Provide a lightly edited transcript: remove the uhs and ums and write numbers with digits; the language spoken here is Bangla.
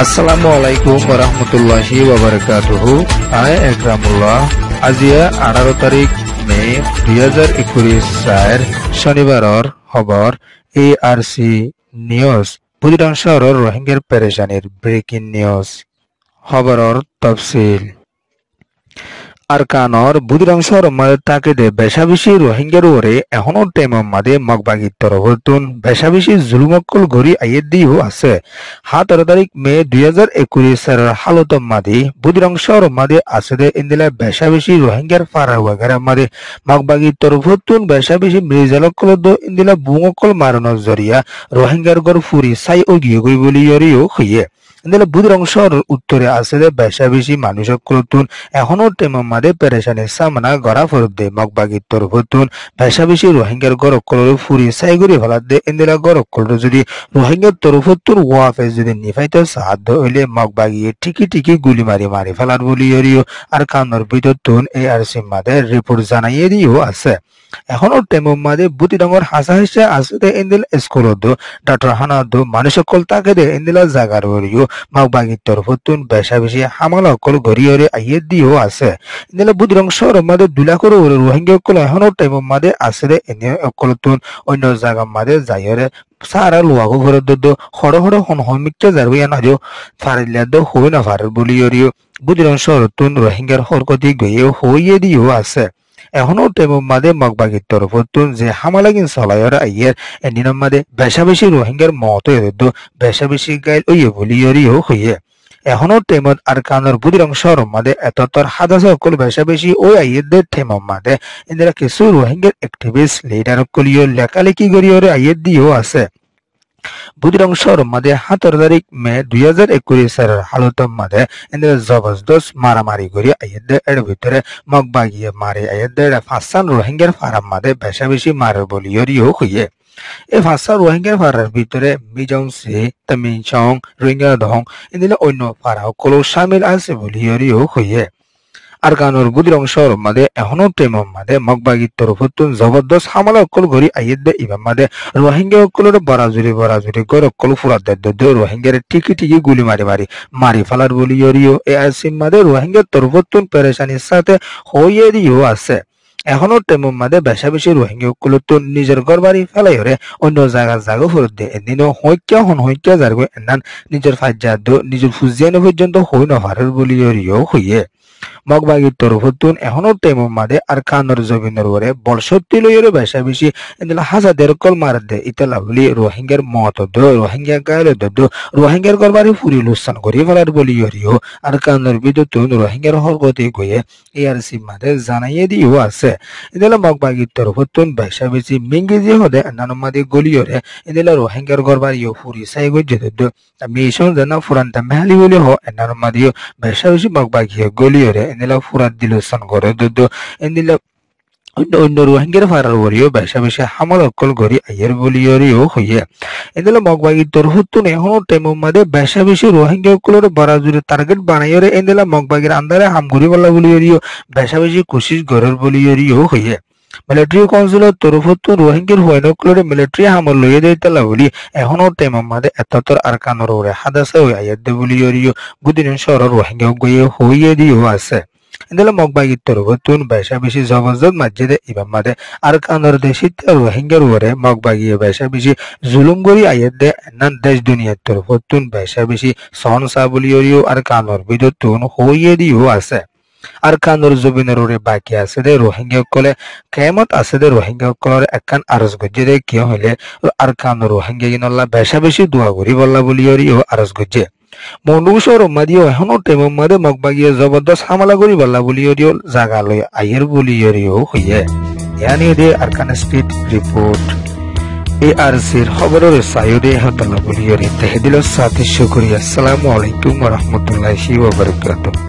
আসসালামু আলাইকুম ওরহমতুল্লাহি ওয়াবারাকাতুহু। আই একরামুল্লাহ। আজিয়া 18 তারিখ মে 2021 শনিবাৰৰ খবৰ ARC নিউজ। বুদ্ধিৰাংশৰ ৰোহিংগাৰ পেৰেচানীৰ ব্ৰেকিং নিউজ খবৰৰ তফসিল। আরকানর বুদ্ধিরাংশর মাঝে তাকেদে বেশাবেশি রোহিঙ্গার ওরে এখনো টেমর মাঝে মগবাগির তরফতুন বেশাবেশি জুলুমকল ঘড়ি আইয়ে দিও আছে। 17 তারিখ মে 2021 হালত মাঝে বুদ্ধিরাংশর মাঝে আছে দে ইন্দিলা বেশাবেশি রোহিঙ্গার ফারা ওয়াগারা মাঝে মগবাগির তরফতুন বেশাবেশি মৃজালকল ইন্দিলা বুঙকল মারানোর জরিয়া রোহিঙ্গার গড় ফুরি সাই ও গিয়ে গই বলি ইয়রিও হইয়ে। ইন্দিলা বুদ্ধিরাংশর উত্তরে আছে দে বেশাবেশি মানুষকলতুন এখনো টেমর মাঝে পেরেশানির সামনা গড়া ফরত দে মগবাগির তরফতুন বেশাবেশি রোহিঙ্গার গড়কল ফুরি সাইগুড়ি ফেলাত দে ইন্দিলা গড়কল যদি রোহিঙ্গার তরফতুন ওয়াফে যদি নিফাইতে সাহায্য হইলে মগবাগিয়ে টিকি গুলি মারি ফেলার বলি ইয়রিও আর কানর বিদ্যুৎ ARC মাঝে রিপোর্ট জানাইয়ে দিও আছে। এখনো টেমর মাঝে বুদ্ধিডাঙ্গর হাসা হিসে আছে ইন্দিল স্কুলত ডাক্তার হানাদ মানুষকল তাকে দে ইন্দিলা জাগার বলিও মগবাগির তরফতুন বেশাবেশি হামালা অকল ঘড়িয়রে আইয়ে দিও আছে। ইন্দিলা বুদ্ধিডাংশর মাঝে 2 লাখের উপরে রোহিঙ্গা অকল এখনো টেমর মাঝে আছে এনে অকলতুন অন্য জায়গা মাঝে যাইরে সারা লোয়াগো ঘরে দো হড় হনহমিকটা জারুয়া না ফারিলা দো হই না ফার বলি ইয়রিও বুদ্ধিডাংশর তুন রোহিঙ্গার হরকতি গইয়ে হইয়ে দিও আছে। এখনো টেমর মাঝে মগবাগির তরফতুন যে হামালাগিন চলাইর আইয়ের এদিনের মাঝে বেশাবেশি রোহিঙ্গার মত বেশাবেশি গাইল ওইয়ে বলি ইয়রিও হইয়ে। এখনো টেমত আর কানর বুদ্ধিরাংশর মাঝে এততর হাদাসা অকল বেশাবেশি ওই আইয়েদের টেমর মাঝে ইন্দিরা কিছু রোহিঙ্গার অ্যাক্টিভিস্ট লিডার অকলিও লেখালেখি করিয়রে আইয়ের দিও আছে। বুদ্ধিরাংশর মাঝে 17 তারিখ মে 2021 হালতর মাঝে ইন্দিরা জবরদস্ত মারামারি করি আইয়েদের এর ভিতরে মগবাগিয়ে মারে আইয়েদের 5 রোহিঙ্গার ফারাম মাঝে বেশাবেশি মারে বলি ইয়রিও হইয়ে। এই 5 রোহিঙ্গার ফারার ভিতরে মিজংসি তামিনচং রোহিঙ্গা দং ইন্দিলা অন্য ফারা কলো শামিল আছে বলি ইয়রিও হইয়ে। আর কানুর বুদ্ধিরাংশর মাঝে এখনো টেমর মাঝে মগবাগির তরফতুন জবরদস্ত হামলা অকল ঘড়ি আইয়েদে ইবাম মাঝে রোহিঙ্গা অকলের বরাজুরি গড় অকল ফুরাত দে রোহিঙ্গার টিকি গুলি মারি ফেলার বলি ইয়রিও ARC মাঝে রোহিঙ্গার তরফতুন পেরেশানির সাথে হইয়ে দিও আছে। এখনো টেমর মাঝে বেশাবেশি রোহিঙ্গা অকলতুন নিজের ঘর বাড়ি ফেলাইরে অন্য জায়গা ফেরত দে এদিনও হইক্যা যারগো এনান নিজের ফাজ্জাদ নিজের ফুজিয়ানো পর্যন্ত হই না ফারের বলি ইয়রিও হইয়ে। মগবাগির তরফতুন এখনো টেমর মাঝে আর কানর জমিনের ওরে বলসত্তি লইরে বেশাবেশি ইন্দিলা হাজাদের কল মার দে ইতলা বলি রোহিঙ্গার মত রোহিঙ্গা গাইল রোহিঙ্গার গরবারি ফুরি লুসান করি ফেলার বলি ইয়রিও আর কানর বিদ্যুতুন রোহিঙ্গার হরকতি গয়ে ARC মাঝে জানাইয়ে দিও আছে। ইন্দিলা মগবাগির তরফতুন বেশাবেশি মিঙ্গিজি হদে এনান মাঝে গলিয়রে ইন্দিলা রোহিঙ্গার গরবারিও ফুরি সাই গজে দে মিশন জানা ফুরান্তা মেহালি বলি হ এনান মাঝে বেশাবেশি মগবাগিয়ে গলিয়রে ইন্দিলা ফুরাত দিলুসান করে দে ইন্দিলা অন্য রোহিঙ্গার ফারার বলিও বেশাবেশি হামাল অকল ঘড়ি আইয়ের বলি ইয়রিও হইয়ে। ইন্দিলা মগবাগির তরফতুন এখনো টেমর মাঝে বেশাবেশি রোহিঙ্গা অকলের বরাজুরি টার্গেট বানাইরে ইন্দিলা মগবাগির আন্দারে হামগুড়ি বলা বলি ইয়রিও বেশাবেশি কোশিশ ঘরের বলি ইয়রিও হইয়ে। মিলিটারি কাউন্সিলের তরফতুন রোহিঙ্গার হুয়াইনকলরে মিলিটারি হামল লইয়ে দিতেলা বলি এখনো টেমর মাঝে এততর আর কানর ওরে হাদাসা হই আইয়ের দে বলি ইয়রিও বুদ্ধিরাংশর রোহিঙ্গা গইয়ে হইয়ে দিও আছে। ইন্দিলা মগবাগির তরফতুন বেশাবেশি জবরদস্ত মসজিদে ইবাম মাঝে আর কানর দেশিত রোহিঙ্গার ওরে মগবাগিয়ে বেশাবেশি জুলুম করি আইয়ের দে এনান দেশ দুনিয়ার তরফতুন বেশাবেশি সহনসা বলি ইয়রিও আর কানর বিদ্যুতুন হইয়ে দিও আছে। আর কানর জমিনের ওরে বাকি আছে দে রোহিঙ্গা কলে কেমত আছে দে রোহিঙ্গা কলর একখান আরজ গজ্জে দে কিয় হইলে আর কানর রোহিঙ্গা ইনল্লা বেশাবেশি দোয়া করি বল্লা বলি ইয়রিও আরজ গজ্জে। মন্ডুসর মাদিও এখনো টেমর মাঝে মগবাগিয়ে জবরদস্ত হামলা করি বল্লা বলি ইয়রিও জাগা লই আইয়ের বলি ইয়রিও হইয়ে। ইয়ানি দে আরকান স্পিড রিপোর্ট ARCর খবরের সাইডে হতলা বলি ইয়রি তেহেদিল সাথে শুকরিয়া। আসসালামু আলাইকুম ওয়া রাহমাতুল্লাহি ওয়া বারাকাতুহু।